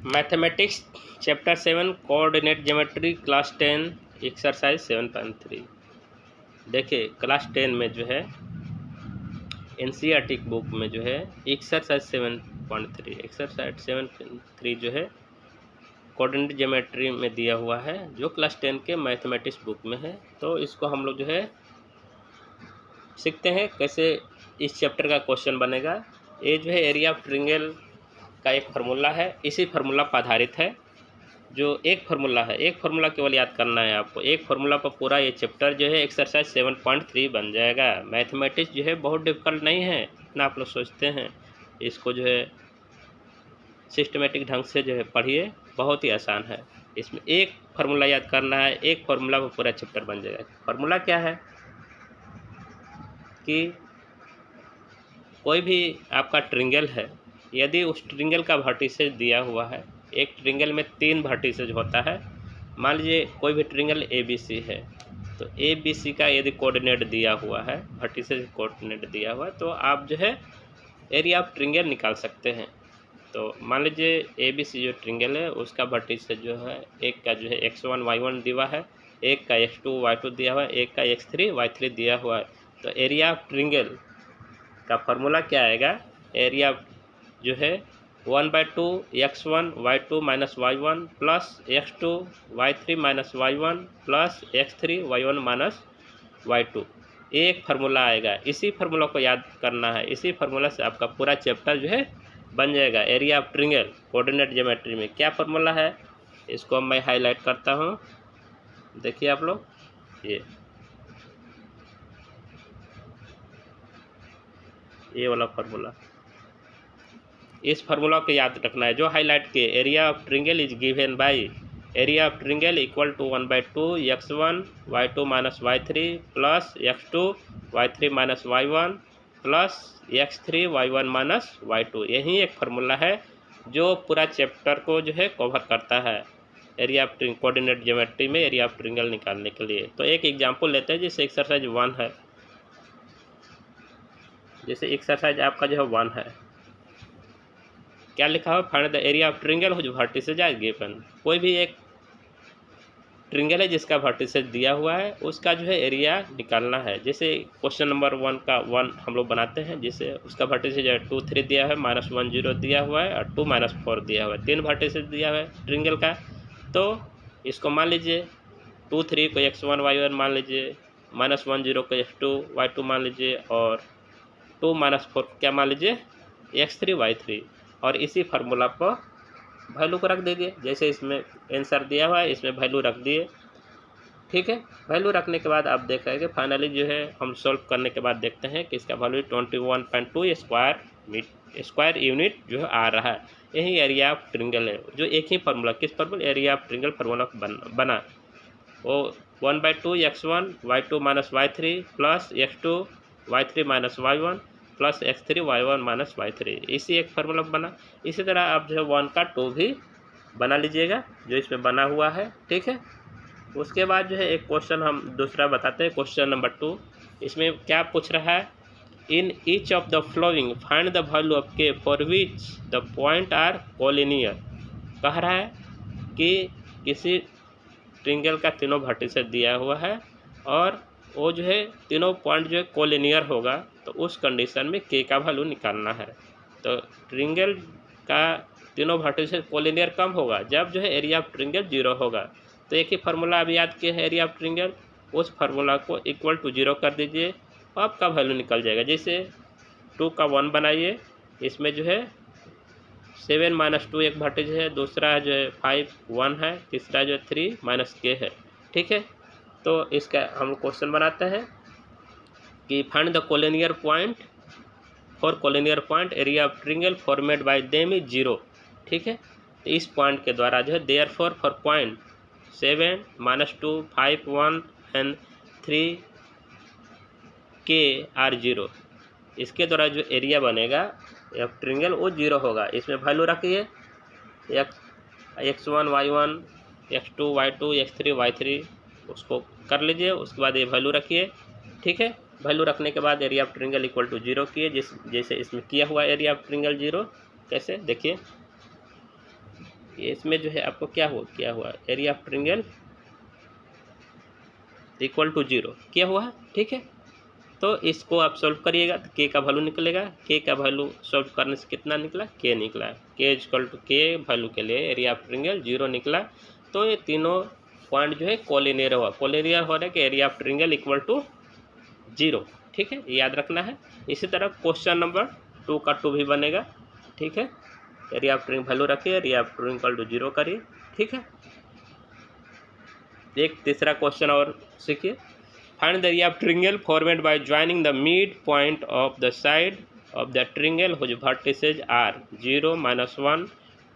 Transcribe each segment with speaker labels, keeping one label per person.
Speaker 1: Mathematics chapter 7 coordinate geometry class 10 exercise 7.3। देखिए class 10 में जो है एनसीईआरटी बुक में जो है एक्सरसाइज 7.3 जो है कोऑर्डिनेट ज्योमेट्री में दिया हुआ है, जो क्लास 10 के मैथमेटिक्स बुक में है। तो इसको हम लोग जो है सीखते हैं कैसे इस चैप्टर का क्वेश्चन बनेगा। ये जो है एरिया ऑफ ट्रायंगल का एक फार्मूला है, इसी फार्मूला पर आधारित है। जो एक फार्मूला है, एक फार्मूला केवल याद करना है आपको। एक फार्मूला पर पूरा ये चैप्टर जो है एक्सरसाइज 7.3 बन जाएगा। मैथमेटिक्स जो है बहुत डिफिकल्ट नहीं है इतना आप लोग सोचते हैं। इसको जो है सिस्टमेटिक ढंग से जो है पढ़िए, बहुत ही आसान है। इसमें एक फार्मूला याद करना है, एक फार्मूला पर पूरा चैप्टर बन जाएगा। फार्मूला क्या है कि कोई भी आपका ट्रायंगल है, यदि उस ट्रायंगल का वर्टिसेज दिया हुआ है, एक ट्रायंगल में 3 वर्टिसेज होता है। मान लीजिए कोई भी ट्रायंगल ABC है, तो ABC का यदि कोऑर्डिनेट दिया हुआ है, वर्टिसेज कोऑर्डिनेट दिया हुआ है, तो आप जो है एरिया ऑफ ट्रायंगल निकाल सकते हैं। तो मान लीजिए ABC जो ट्रायंगल है उसका वर्टिसेज जो है, एक का जो है x1 y1 दिया है, एक का x2 y2 दिया हुआ है, एक का x3 y3 दिया हुआ है। तो एरिया ऑफ ट्रायंगल का फार्मूला क्या आएगा? एरिया जो है 1/2 x1 y2 minus y1 plus x2 y3 minus y1 plus x3 y1 minus y2, एक फार्मूला आएगा। इसी फार्मूला को याद करना है, इसी फार्मूला से आपका पूरा चैप्टर जो है बन जाएगा। Area of triangle coordinate geometry में क्या फार्मूला है, इसको मैं हाईलाइट करता हूँ। देखिए आप लोग, ये वाला फार्मूला, इस फार्मूला को याद रखना है जो हाईलाइट के। Area of triangle is given by area of triangle equal to 1/2 x1 y2 minus y3 plus x2 y3 minus y1 plus x3 y1 minus y2। यही एक फार्मूला है जो पूरा चैप्टर को जो है कवर करता है एरिया ऑफ कोऑर्डिनेट ज्योमेट्री में एरिया ऑफ ट्रायंगल निकालने के लिए। तो एक एग्जांपल लेते हैं, जैसे एक्सरसाइज 1 है। जैसे एक्सरसाइज आपका जो है 1 है, क्या लिखा हुआ? Find the area of triangle which vertices are given. कोई भी एक ट्रायंगल है जिसका वर्टिसेज दिया हुआ है, उसका जो है एरिया निकालना है। जैसे क्वेश्चन नंबर 1 का 1 हम लोग बनाते हैं, जैसे उसका वर्टिसेज है 2 3 दिया है, -1 0 दिया हुआ है और 2 -4 दिया हुआ है। 3 वर्टिसेज दिया हुआ है ट्रायंगल का। तो इसको मान लीजिए 2 3 को x1 y1 मान लीजिए, -1 0 को x2 y2 मान लीजिए, और 2 -4 क्या मान लीजिए x3 y3, और इसी फार्मूला पर वैल्यू को रख दीजिए। जैसे इसमें आंसर दिया हुआ है, इसमें वैल्यू रख दिए। ठीक है, वैल्यू रखने के बाद आप देखेंगे फाइनली जो है हम सॉल्व करने के बाद देखते हैं कि इसका वैल्यू 21.2 स्क्वायर यूनिट जो है आ रहा है। यही एरिया ऑफ ट्रायंगल है, जो एक ही फार्मूला, किस formula? Area of triangle formula बना वो 1/2 x1 y2 minus y3 plus x2 y3 minus y1 plus x3 y1 minus y3, इसी एक फार्मूला बना। इसी तरह आप जो है 1 का 2 भी बना लीजिएगा जो इसमें बना हुआ है। ठीक है, उसके बाद जो है एक क्वेश्चन हम दूसरा बताते हैं, क्वेश्चन नंबर 2। इसमें क्या पूछ रहा है? In each of the following find the value of K for which the point are collinear. कह रहा है कि किसी ट्रायंगल का तीनों वर्टिसेज दिया हुआ है और वो जो है तीनों पॉइंट जो है कोलिनियर होगा, तो उस कंडीशन में के का वैल्यू निकालना है। तो ट्रायंगल का तीनों वर्टिसेज कोलिनियर कब होगा? जब जो है एरिया ऑफ ट्रायंगल 0 होगा। तो एक ही फार्मूला अभी याद किया है एरिया ऑफ ट्रायंगल, उस फार्मूला को इक्वल टू 0 कर दीजिए, आपका वैल्यू निकल जाएगा। जैसे 2 का 1 बनाइए, इसमें जो है 7 - 2 एक वर्टिज है, दूसरा जो है 5 1 है, तीसरा जो है 3 माइनस के है। ठीक है, तो इसका हम क्वेश्चन बनाते हैं कि find the collinear point for collinear point area of triangle formed bye them is 0। ठीक है, तो इस पॉइंट के द्वारा जो है देयरफॉर फॉर पॉइंट 7 - 2 5 1 एंड 3 के आर 0, इसके द्वारा जो एरिया बनेगा ऑफ ट्रायंगल वो 0 होगा। इसमें वैल्यू रखिए x1 y1 x2 y2 x3 y3, उसको कर लीजिए। उसके बाद ये वैल्यू रखिए। ठीक है, वैल्यू रखने के बाद area of triangle equal to 0 किए, जैसे इसमें किया हुआ एरिया ऑफ ट्रायंगल 0। कैसे? देखिए इसमें जो है आपको क्या हुआ area of triangle equal to 0 क्या हुआ है, ठीक है। तो इसको आप सॉल्व करिएगा तो के का वैल्यू निकलेगा, के का वैल्यू सॉल्व करने से कितना निकला, के निकला, के इक्वल टू के वैल्यू के लिए एरिया ऑफ ट्रिंगल 0 निकला। तो ये तीनों पॉइंट जो है कोलिनियर हुआ, कोलिनियर हो रहा है कि area of triangle equal to 0, ठीक है, याद रखना है। इसी तरह क्वेश्चन नंबर 2 का 2 भी बनेगा, ठीक है। एरिया ऑफ ट्रिंगल वैल्यू रखिए, area of triangle equal to 0 करिए, ठीक है। एक तीसरा क्वेश्चन और सीखिए। Find the area of triangle formed by joining the midpoint of the side of the triangle whose vertices are 0, -1,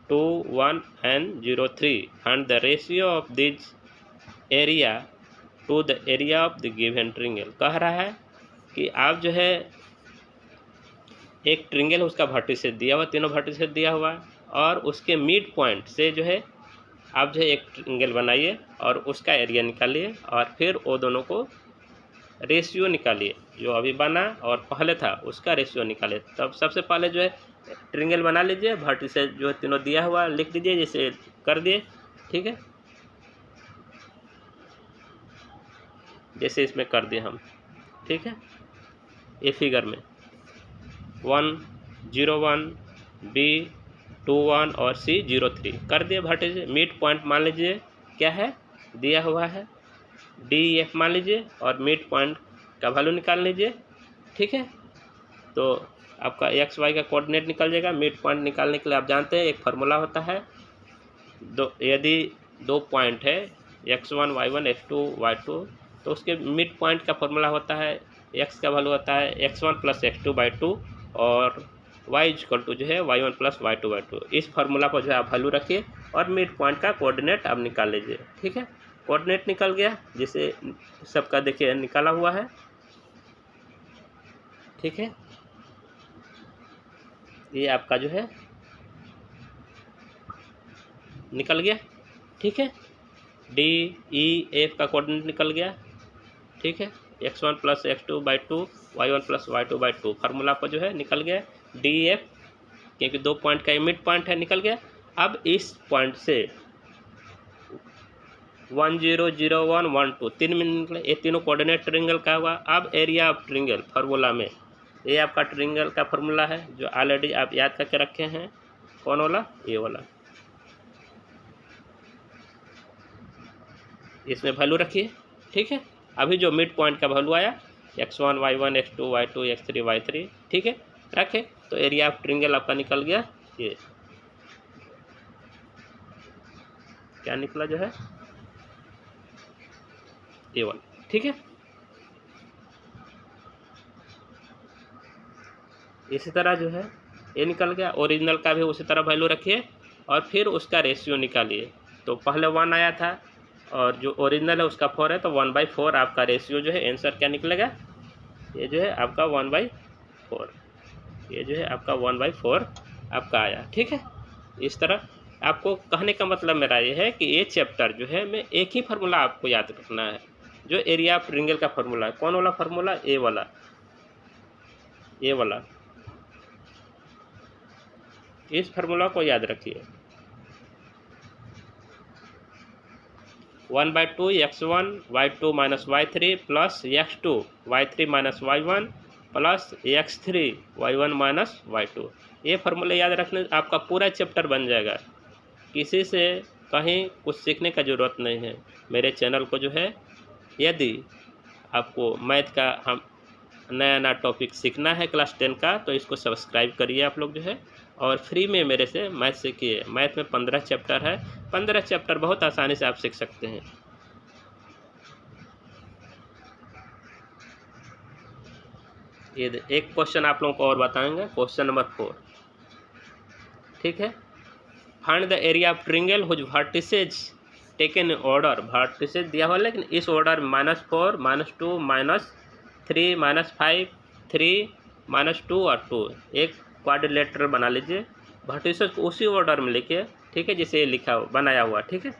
Speaker 1: 2, 1 and 0, 3. Find the ratio of this area to the area of the given triangle। कह रहा है कि आप जो है एक triangle उसका vertices दिया हुआ, तीनों वर्टिसेस दिया हुआ है, और उसके मिड पॉइंट से जो है आप जो है एक ट्रिंगल बनाइए और उसका एरिया निकालिए और फिर वो दोनों को रेशियो निकालिए, जो अभी बना और पहले था उसका रेशियो निकालिए। तब सबसे पहले जो है ट्रिंगल बना लीजिए, वर्टिसेस जो है तीनों दिया हुआ लिख दीजिए, जैसे कर दिए, ठीक है, जैसे इसमें कर दिए हम, ठीक है। ये फिगर में 1, 0, 1, B 2, 1 और C 0, 3 कर दिए वर्टिसेस। मिड पॉइंट मान लीजिए क्या है दिया हुआ है, DF मान लीजिए और मिड पॉइंट का वैल्यू निकाल लीजिए, ठीक है। तो आपका एक्स वाई का कोऑर्डिनेट निकल जाएगा। मिड पॉइंट निकालने के लिए आप जानते हैं एक फार्मूला होता है, यदि 2 पॉइंट है x1 y1 x2 y2, तो उसके मिड पॉइंट का फार्मूला होता है, x का वैल्यू होता है x1 + x2/2 और y इक्वल टू जो है y1 + y2/2। इस फार्मूला को जो है आप वैल्यू रखिए और मिड पॉइंट का कोऑर्डिनेट आप निकाल लीजिए, ठीक है। कोऑर्डिनेट निकल गया, जिसे सबका देखिए निकाला हुआ है, ठीक है। ये आपका जो है निकल गया, ठीक है। DEF का कोऑर्डिनेट निकल गया, ठीक है। x1 + x2/2 y1 + y2/2 formula पर जो है निकल गया DEF, क्योंकि 2 पॉइंट का मिड पॉइंट है, निकल गया। अब इस पॉइंट से 1, 0, 0, 1, 1, 2 3 में निकले, ये तीनों कोऑर्डिनेट ट्रायंगल का हुआ। अब एरिया ऑफ ट्रायंगल फार्मूला में ये आपका ट्रायंगल का फार्मूला है जो ऑलरेडी आप याद करके रखे हैं, कौन वाला, ये वाला। इसमें वैल्यू रखिए, ठीक है। अभी जो मिड पॉइंट का वैल्यू आया x1 y1 x2 y2 x3 y3, ठीक है, रखे। तो एरिया ऑफ ट्रायंगल आपका निकल गया, ये क्या निकला जो है A1, ठीक है। इसी तरह जो है ये निकल गया, ओरिजिनल का भी उसी तरह वैल्यू रखिए और फिर उसका रेशियो निकालिए। तो पहले 1 आया था और जो ओरिजिनल है उसका 4 है, तो 1/4 आपका रेशियो जो है आंसर क्या निकलेगा, ये जो है आपका 1/4, ये जो है आपका 1/4 आपका आया, ठीक है। इस तरह आपको कहने का मतलब मेरा ये है कि ये चैप्टर जो है मैं एक ही फार्मूला आपको याद रखना है, जो एरिया ऑफ ट्रायंगल का फार्मूला है। कौन वाला फार्मूला, ए वाला, ये वाला, इस फार्मूला को याद रखिए। 1/2 x1 y2 - y3 plus x2 y3 - y1 plus x3 y1 - y2। ये फार्मूला याद रखने आपका पूरा चैप्टर बन जाएगा, किसी से कहीं कुछ सीखने का ज़रूरत नहीं है। मेरे चैनल को जो है यदि आपको मैथ का हम नया टॉपिक सीखना है क्लास 10 का, तो इसको सब्सक्राइब करिए आप लोग जो है, और फ्री में मेरे से मैथ सीखिए। मैथ में 15 चैप्टर है, 15 चैप्टर बहुत आसानी से आप सीख सकते हैं। ये एक क्वेश्चन आप लोगों को और बताएंगे, क्वेश्चन नंबर 4, ठीक है। Find the area of triangle whose vertices taken in order, vertices दिया हुआ लेकिन इस ऑर्डर -4 -2 -3 -5 3 -2 और 2, एक क्वाड्रिलेटरल बना लीजिए। वर्टिसेज को उसी ऑर्डर में लिखिए, ठीक है, जैसे ये लिखा बनाया हुआ, ठीक है,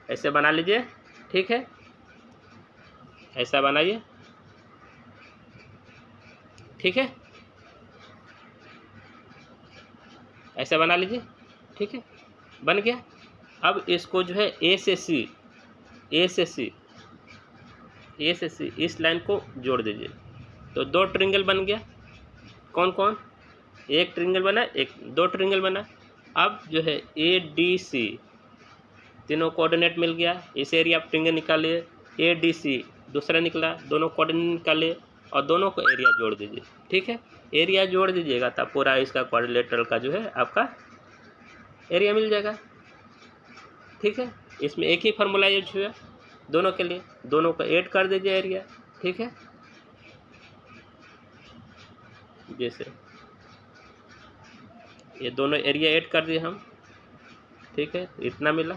Speaker 1: ऐसे बना लीजिए, ठीक है, ऐसा बनाइए, ठीक है, ऐसा बना लीजिए, ठीक है, बन गया। अब इसको जो है ए से सी इस लाइन को जोड़ दीजिए, तो 2 ट्रिंगल बन गया। कौन कौन? एक ट्रिंगल बना, एक 2 ट्रिंगल बना। अब जो है ए डी सी तीनों कोऑर्डिनेट मिल गया। इस एरिया आप ट्रिंगल निकालिए, ए डी सी दूसरा निकला, दोनों कोऑर्डिनेट निकालिए और दोनों को एरिया जोड़ दीजिए। ठीक है, एरिया जोड़ दीजिएगा तब पूरा इसका क्वाड्रिलेटरल का जो है आपका एरिया मिल जाएगा। ठीक है, इसमें एक ही फार्मूला यूज हुआ दोनों के लिए, दोनों को ऐड कर दीजिए एरिया। ठीक है, जैसे ये दोनों एरिया ऐड कर दिए हम। ठीक है, इतना मिला।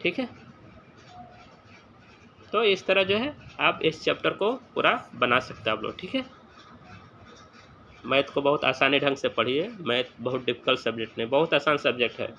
Speaker 1: ठीक है, तो इस तरह जो है आप इस चैप्टर को पूरा बना सकते हैं आप लोग। ठीक है, मैथ को बहुत आसानी ढंग से पढ़िए। मैथ बहुत डिफिकल्ट सब्जेक्ट नहीं, बहुत आसान सब्जेक्ट है।